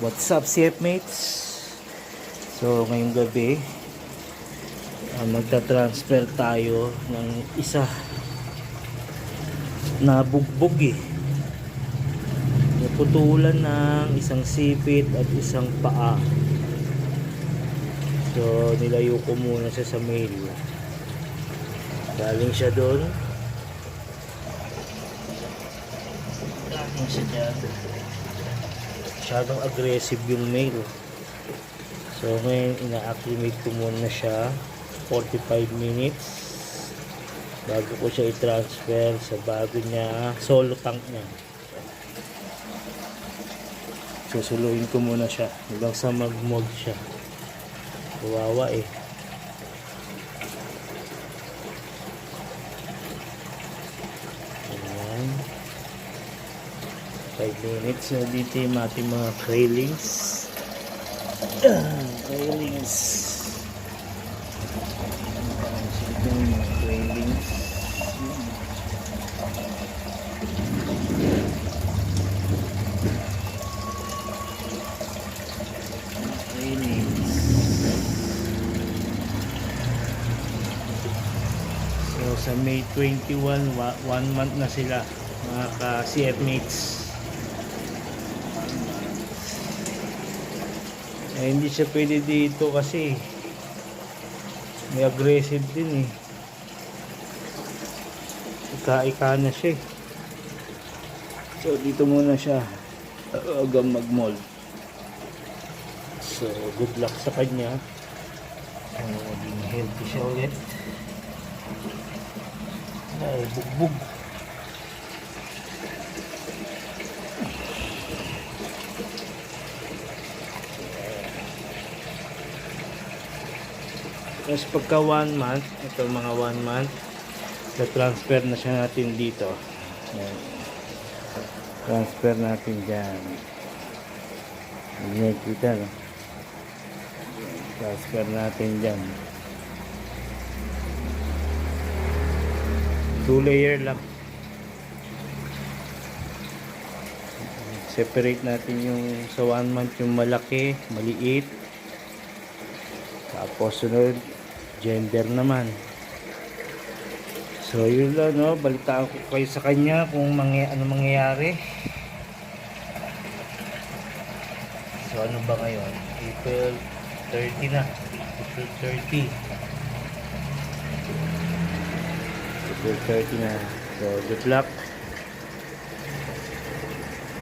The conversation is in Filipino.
What's up, CF mates? So ngayong gabi magta-transfer tayo ng isa na bugbog naputulan ng isang sipit at isang paa. So nilayo ko muna siya sa mail. Galing siya doon. Galing siya dyan. Masyadong aggressive yung male. So ngayon ina-acclimate ko muna siya 45 minutes bago ko siya i-transfer sa bago niya solo tank niya. Susuluin ko muna siya hanggang sa mag-mold siya. Kawawa Ayan. 5 minutes na dito yung ating mga railings. Railings. Ito yung mga railings. Railings. So sa May 21, 1 month na sila mga ka-CF mates. Hindi siya pwede dito kasi may aggressive din ika-ika na siya So dito muna siya hanggang mag-mold. So good luck sa kanya. Maging healthy siya ulit. Ay, bugbog. Tapos pagka 1 month, ito mga 1 month, na-transfer na siya natin dito. Ayan. Transfer natin dyan. Hindi kita, no? Transfer natin dyan. 2 layer lang. Separate natin yung sa 1 month yung malaki, maliit. Tapos sunod gender naman. So yun lang, no? Balitaan ko kayo sa kanya kung ano mangyayari. So ano ba ngayon? April 30 na. April 30. April 30 na. So good luck.